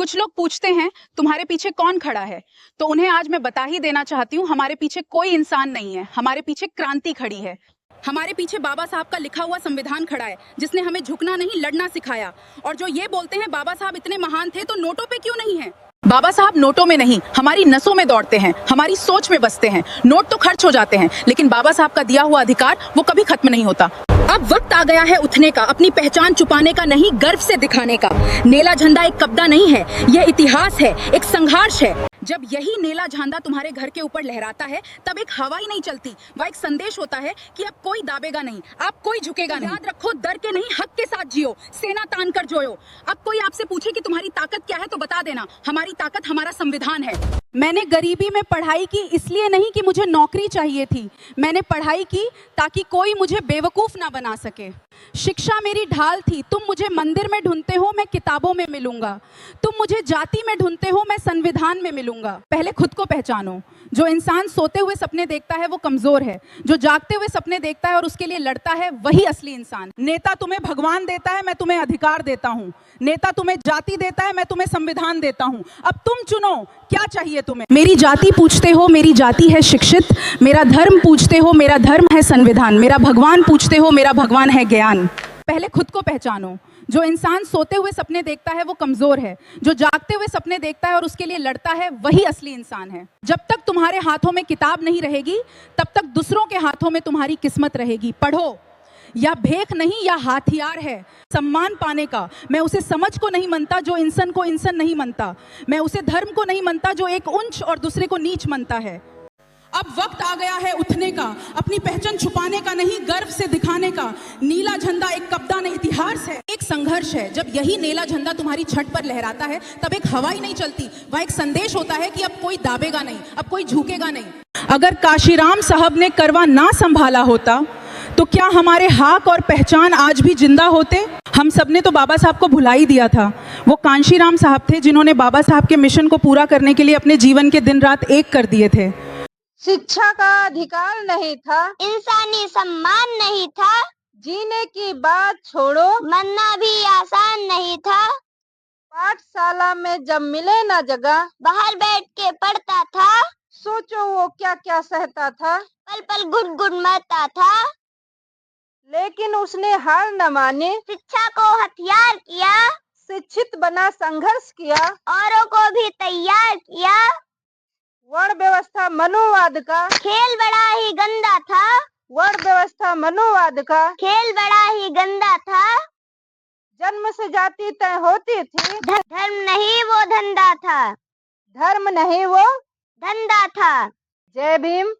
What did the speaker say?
कुछ लोग पूछते हैं तुम्हारे पीछे कौन खड़ा है, तो उन्हें आज मैं बता ही देना चाहती हूँ, हमारे पीछे कोई इंसान नहीं है, हमारे पीछे क्रांति खड़ी है। हमारे पीछे बाबा साहब का लिखा हुआ संविधान खड़ा है, जिसने हमें झुकना नहीं लड़ना सिखाया। और जो ये बोलते हैं बाबा साहब इतने महान थे तो नोटों पे क्यों नहीं है? बाबा साहब नोटों में नहीं, हमारी नसों में दौड़ते हैं, हमारी सोच में बसते हैं। नोट तो खर्च हो जाते हैं, लेकिन बाबा साहब का दिया हुआ अधिकार वो कभी खत्म नहीं होता। अब वक्त आ गया है उठने का, अपनी पहचान छुपाने का नहीं, गर्व से दिखाने का। नीला झंडा एक कब्जा नहीं है, यह इतिहास है, एक संघर्ष है। जब यही नीला झंडा तुम्हारे घर के ऊपर लहराता है, तब एक हवा ही नहीं चलती, वह एक संदेश होता है कि अब कोई दाबेगा नहीं, अब कोई झुकेगा नहीं। याद रखो, डर के नहीं, हक के साथ जियो, सेना तान कर जोयो। अब कोई आपसे पूछे कि तुम्हारी ताकत क्या है, तो बता देना, हमारी ताकत हमारा संविधान है। मैंने गरीबी में पढ़ाई की इसलिए नहीं कि मुझे नौकरी चाहिए थी, मैंने पढ़ाई की ताकि कोई मुझे बेवकूफ ना बना सके। शिक्षा मेरी ढाल थी, तुम मुझे मंदिर में ढूंढते हो, मैं किताबों में मिलूंगा। तुम मुझे जाति में ढूंढते हो, मैं संविधान में मिलूंगा। पहले खुद को पहचानो। जो इंसान सोते हुए सपने देखता है वो कमजोर है, जो जागते हुए सपने देखता है और उसके लिए लड़ता है वही असली इंसान। नेता तुम्हें भगवान देता है, मैं तुम्हें अधिकार देता हूँ। नेता तुम्हें जाति देता है, मैं तुम्हें संविधान देता हूँ। अब तुम चुनो, क्या चाहिए तुम्हें? मेरी जाति पूछते हो, मेरी जाति है शिक्षित। मेरा धर्म पूछते हो, मेरा धर्म है संविधान। मेरा भगवान पूछते हो, मेरा भगवान है ज्ञान। पहले खुद को पहचानो। जो इंसान सोते हुए सपने देखता है वो कमजोर है, जो जागते हुए सपने देखता है और उसके लिए लड़ता है वही असली इंसान है। जब तक तुम्हारे हाथों में किताब नहीं रहेगी, तब तक दूसरों के हाथों में तुम्हारी किस्मत रहेगी। पढ़ो, या भेख नहीं या हथियार है सम्मान पाने का। मैं उसे समझ को नहीं मानता जो इंसान को इंसान नहीं मानता, मैं उसे धर्म को नहीं मानता जो एक ऊंच और दूसरे को नीच मानता है। अब वक्त आ गया है उठने का, अपनी पहचान छुपाने का नहीं, गर्व से दिखाने का। नीला झंडा एक कब्जा नहीं, इतिहास है, एक संघर्ष है। जब यही नीला झंडा तुम्हारी छत पर लहराता है, तब एक हवा ही नहीं चलती, वह एक संदेश होता है कि अब कोई दाबेगा नहीं, अब कोई झुकेगा नहीं। अगर काशीराम साहब ने करवा ना संभाला होता तो क्या हमारे हक और पहचान आज भी जिंदा होते? हम सबने तो बाबा साहब को भुला ही दिया था। वो कांशीराम साहब थे जिन्होंने बाबा साहब के मिशन को पूरा करने के लिए अपने जीवन के दिन रात एक कर दिए थे। शिक्षा का अधिकार नहीं था, इंसानी सम्मान नहीं था, जीने की बात छोड़ो, मरना भी आसान नहीं था। पाठशाला में जब मिले ना जगह, बाहर बैठ के पढ़ता था, सोचो वो क्या क्या सहता था, पल पल गुट गुट मरता था। लेकिन उसने हार न मानी, शिक्षा को हथियार किया, शिक्षित बना, संघर्ष किया, औरों को भी तैयार किया। वर्ण व्यवस्था मनोवाद का खेल बड़ा ही गंदा था, वर्ण व्यवस्था मनोवाद का खेल बड़ा ही गंदा था। जन्म से जाति तय होती थी, धर्म नहीं वो धंधा था, धर्म नहीं वो धंधा था। जय भीम।